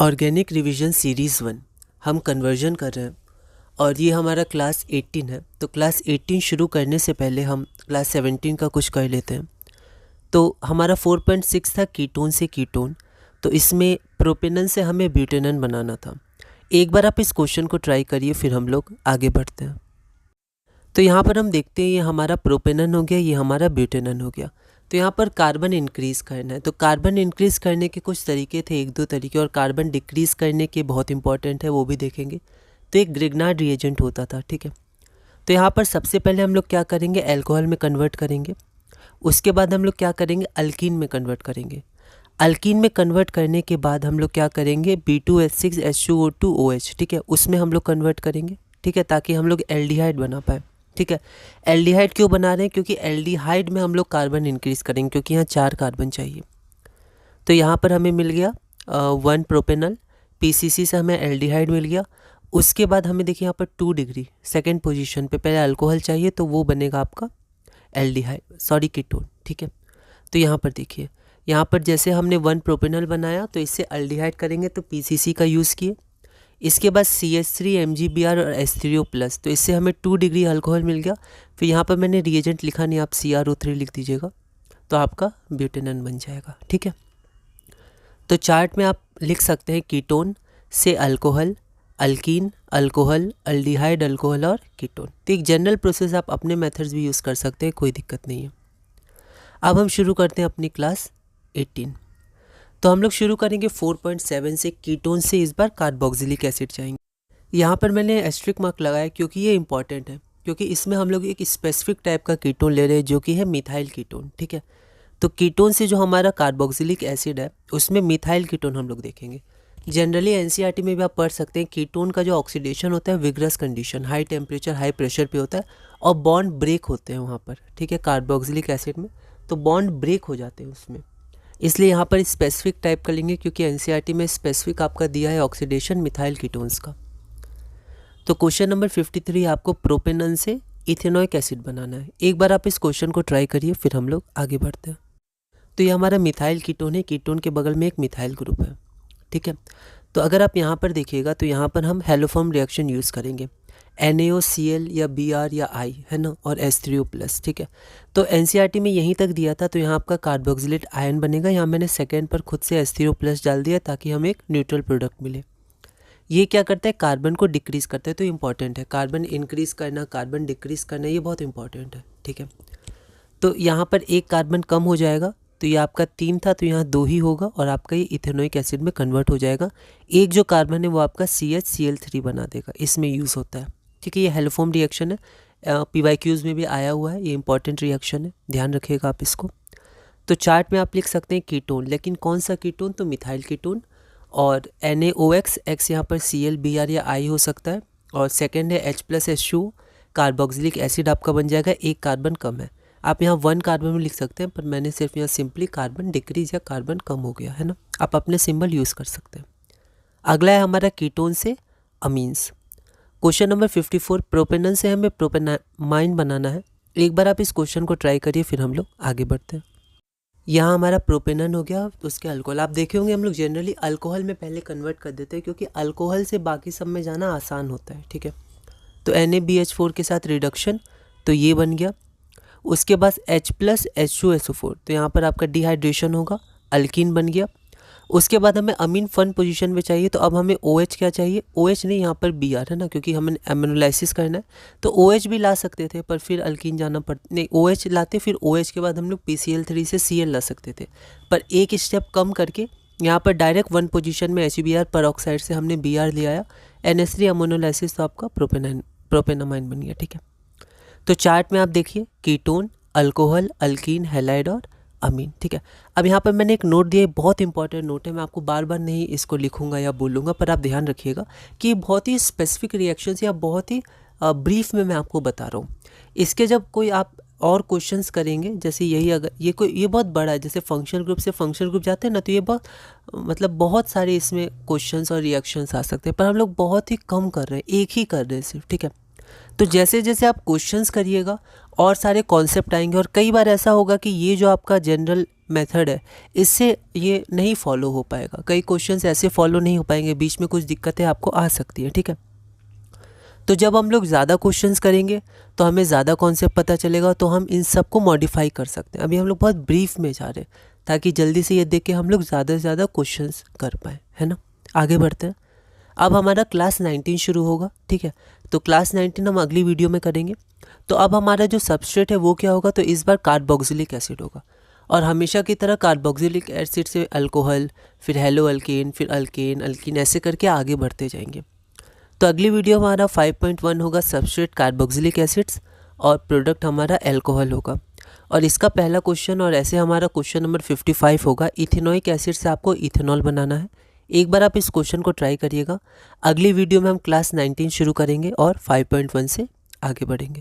Organic revision series 1 हम conversion कर रहे हैं और ये हमारा क्लास 18 है। तो क्लास 18 शुरू करने से पहले हम क्लास 17 का कुछ कर लेते हैं। तो हमारा 4.6 था कीटोन से कीटोन, तो इसमें प्रोपेनन से हमें ब्यूटेनन बनाना था। एक बार आप इस क्वेश्चन को ट्राई करिए, फिर हम लोग आगे बढ़ते हैं। तो यहाँ पर हम देखते हैं ये हमारा प्रोपेनन हो गया, ये हमारा ब्यूटेनन हो गया। तो यहाँ पर कार्बन इंक्रीज़ करना है, तो कार्बन इंक्रीज़ करने के कुछ तरीके थे, एक दो तरीके, और कार्बन डिक्रीज़ करने के बहुत इंपॉर्टेंट है, वो भी देखेंगे। तो एक ग्रिग्नार्ड रिएजेंट होता था, ठीक है। तो यहाँ पर सबसे पहले हम लोग क्या करेंगे, अल्कोहल में कन्वर्ट करेंगे। उसके बाद हम लोग क्या करेंगे, अल्कीन में कन्वर्ट करेंगे। अल्कीन में कन्वर्ट करने के बाद हम लोग क्या करेंगे, B2H6H2O2OH, ठीक है, उसमें हम लोग कन्वर्ट करेंगे, ठीक है, ताकि हम लोग एल्डिहाइड बना पाए, ठीक है। एल्डिहाइड क्यों बना रहे हैं, क्योंकि एल्डिहाइड में हम लोग कार्बन इंक्रीज़ करेंगे, क्योंकि यहाँ 4 कार्बन चाहिए। तो यहाँ पर हमें मिल गया 1 प्रोपेनल, PCC से हमें एल्डिहाइड मिल गया। उसके बाद हमें देखिए यहाँ पर 2 डिग्री सेकेंड पोजीशन पे पहले अल्कोहल चाहिए, तो वो बनेगा आपका एल्डिहाइड कीटोन, ठीक है। तो यहाँ पर देखिए, यहाँ पर जैसे हमने 1 प्रोपेनल बनाया तो इससे एल्डिहाइड करेंगे तो PCC का यूज़ किए। इसके बाद CH3 MgBr और H3O+, तो इससे हमें 2 डिग्री अल्कोहल मिल गया। फिर यहाँ पर मैंने रिएजेंट लिखा नहीं, आप CrO3 लिख दीजिएगा, तो आपका ब्यूटेनन बन जाएगा, ठीक है। तो चार्ट में आप लिख सकते हैं कीटोन से alcohol, alkyne, alcohol, aldehyde, alcohol और कीटोन। तो एक जनरल प्रोसेस आप अपने मेथड्स भी यूज़ कर सकते हैं, कोई दिक्कत नहीं है। अब हम शुरू करते हैं अपनी क्लास 18। तो हम लोग शुरू करेंगे 4.7 से, कीटोन से इस बार कार्बोक्सिलिक एसिड जाएंगे। यहाँ पर मैंने एस्ट्रिक मार्क लगाया क्योंकि ये इंपॉर्टेंट है, क्योंकि इसमें हम लोग एक स्पेसिफिक टाइप का कीटोन ले रहे हैं जो कि है मिथाइल कीटोन, ठीक है। तो कीटोन से जो हमारा कार्बोक्सिलिक एसिड है उसमें मिथाइल कीटोन हम लोग देखेंगे। जनरली NCERT में भी आप पढ़ सकते हैं, कीटोन का जो ऑक्सीडेशन होता है vigorous condition, high temperature high pressure पे होता है और बॉन्ड ब्रेक होते हैं वहाँ पर, ठीक है, कार्बोक्सिलिक एसिड में, तो बॉन्ड ब्रेक हो जाते हैं उसमें। इसलिए यहाँ पर स्पेसिफिक टाइप का लेंगे, क्योंकि NCERT में स्पेसिफिक आपका दिया है ऑक्सीडेशन मिथाइल कीटोन्स का। तो क्वेश्चन नंबर 53, आपको प्रोपेनन से इथेनॉइक एसिड बनाना है। एक बार आप इस क्वेश्चन को ट्राई करिए, फिर हम लोग आगे बढ़ते हैं। तो ये हमारा मिथाइल कीटोन है, कीटोन के बगल में एक मिथाइल ग्रुप है, ठीक है। तो अगर आप यहाँ पर देखिएगा तो यहाँ पर हम हेलोफॉर्म रिएक्शन यूज़ करेंगे, NaOCl या Br या I, है ना, और H3O+, ठीक है। तो NCERT में यहीं तक दिया था, तो यहाँ आपका कार्बोक्सिलेट आयन बनेगा। यहाँ मैंने सेकेंड पर खुद से H3O+ डाल दिया ताकि हमें एक न्यूट्रल प्रोडक्ट मिले। ये क्या करता है, कार्बन को डिक्रीज़ करता है, तो इंपॉर्टेंट है। कार्बन इंक्रीज़ करना, कार्बन डिक्रीज़ करना, ये बहुत इंपॉर्टेंट है, ठीक है। तो यहाँ पर एक कार्बन कम हो जाएगा, तो ये आपका 3 था, तो यहाँ 2 ही होगा और आपका ये इथेनोइक एसिड में कन्वर्ट हो जाएगा। एक जो कार्बन है वो आपका CHCl3 बना देगा, इसमें यूज़ होता है, ठीक है। ये हेलोफॉर्म रिएक्शन है, PYQs में भी आया हुआ है, ये इंपॉर्टेंट रिएक्शन है, ध्यान रखिएगा आप इसको। तो चार्ट में आप लिख सकते हैं कीटोन, लेकिन कौन सा कीटोन, तो मिथाइल कीटोन, और NaOX, X यहाँ पर Cl, Br या I हो सकता है, और सेकेंड है H+H2, कार्बोक्सिलिक एसिड आपका बन जाएगा, एक कार्बन कम है। आप यहाँ 1 कार्बन में लिख सकते हैं, पर मैंने सिर्फ यहाँ सिंपली कार्बन डिक्रीज या कार्बन कम हो गया है ना, आप अपने सिंबल यूज़ कर सकते हैं। अगला है हमारा कीटोन से अमीन्स। क्वेश्चन नंबर 54, प्रोपेनन से हमें प्रोपेनामाइन बनाना है। एक बार आप इस क्वेश्चन को ट्राई करिए, फिर हम लोग आगे बढ़ते हैं। यहाँ हमारा प्रोपेनन हो गया, तो उसके अल्कोहल आप देखे होंगे, हम लोग जनरली अल्कोहल में पहले कन्वर्ट कर देते हैं, क्योंकि अल्कोहल से बाकी सब में जाना आसान होता है, ठीक है। तो NaBH4 के साथ रिडक्शन, तो ये बन गया। उसके बाद H+H2SO4, तो यहाँ पर आपका डिहाइड्रेशन होगा, अल्कीन बन गया। उसके बाद हमें अमीन फन पोजीशन में चाहिए, तो अब हमें OH क्या चाहिए, OH नहीं, यहाँ पर Br है ना, क्योंकि हमें एमिनोलाइसिस करना है। तो OH भी ला सकते थे, पर फिर अल्कीन जाना पड़ता, नहीं OH लाते, फिर OH के बाद हम लोग PCl3 से Cl ला सकते थे, पर एक स्टेप कम करके यहाँ पर डायरेक्ट 1 पोजीशन में HBr परऑक्साइड से हमने Br ले आया, NH3 अमोनोलाइसिस, तो आपका प्रोपेनामाइन बन गया, ठीक है। तो चार्ट में आप देखिए कीटोन, अल्कोहल, अल्कीन, हैलाइड और अमीन, ठीक है। अब यहाँ पर मैंने एक नोट दिया, बहुत इंपॉर्टेंट नोट है, मैं आपको बार बार नहीं इसको लिखूंगा या बोलूँगा, पर आप ध्यान रखिएगा कि बहुत ही स्पेसिफिक रिएक्शंस या बहुत ही ब्रीफ में मैं आपको बता रहा हूँ। इसके जब कोई आप और क्वेश्चंस करेंगे, जैसे यही, अगर ये बहुत बड़ा है, जैसे फंक्शनल ग्रुप से फंक्शनल ग्रुप जाते हैं ना, तो ये बहुत मतलब बहुत सारे इसमें क्वेश्चंस और रिएक्शंस आ सकते हैं, पर हम लोग बहुत ही कम कर रहे हैं, एक ही कर रहे हैं सिर्फ, ठीक है। तो जैसे जैसे आप क्वेश्चंस करिएगा और सारे कॉन्सेप्ट आएंगे, और कई बार ऐसा होगा कि ये जो आपका जनरल मेथड है इससे ये नहीं फॉलो हो पाएगा। कई क्वेश्चंस ऐसे फॉलो नहीं हो पाएंगे, बीच में कुछ दिक्कतें आपको आ सकती है, ठीक है। तो जब हम लोग ज़्यादा क्वेश्चंस करेंगे तो हमें ज़्यादा कॉन्सेप्ट पता चलेगा, तो हम इन सब को मॉडिफाई कर सकते हैं। अभी हम लोग बहुत ब्रीफ में जा रहे हैं ताकि जल्दी से ये देख के हम लोग ज़्यादा से ज़्यादा क्वेश्चंस कर पाएँ, है ना। आगे बढ़ते हैं। अब हमारा क्लास 19 शुरू होगा, ठीक है। तो क्लास 19 हम अगली वीडियो में करेंगे। तो अब हमारा जो सबस्ट्रेट है वो क्या होगा, तो इस बार कार्बोक्सिलिक एसिड होगा। और हमेशा की तरह कार्बोक्सिलिक एसिड से अल्कोहल, फिर हेलो अल्केन, फिर अल्केन, अल्कीन, ऐसे करके आगे बढ़ते जाएंगे। तो अगली वीडियो हमारा 5.1 होगा सबस्ट्रेट कार्बोक्सिलिक एसिड्स और प्रोडक्ट हमारा अल्कोहल होगा। और इसका पहला क्वेश्चन और ऐसे हमारा क्वेश्चन नंबर 55 होगा, इथेनोइक एसिड से आपको इथेनॉल बनाना है। एक बार आप इस क्वेश्चन को ट्राई करिएगा। अगली वीडियो में हम क्लास 19 शुरू करेंगे और 5.1 से आगे बढ़ेंगे।